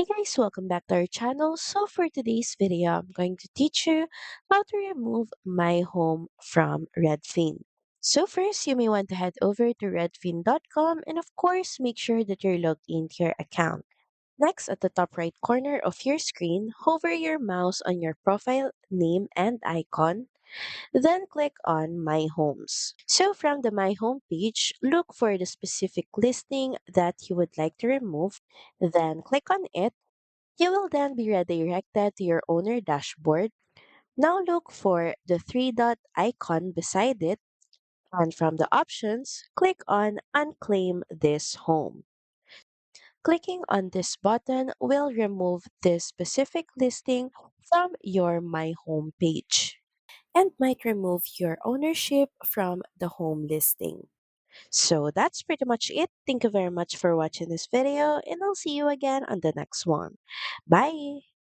Hey guys, welcome back to our channel. So for today's video, I'm going to teach you how to remove my home from Redfin. So first, you may want to head over to redfin.com and of course, make sure that you're logged into your account. Next, at the top right corner of your screen, hover your mouse on your profile name and icon, then click on My Homes. So from the My Home page, look for the specific listing that you would like to remove, then click on it. You will then be redirected to your owner dashboard. Now look for the three dot icon beside it, and from the options, click on Unclaim this home. Clicking on this button will remove this specific listing from your My Home page and might remove your ownership from the home listing. So that's pretty much it. Thank you very much for watching this video, and I'll see you again on the next one. Bye!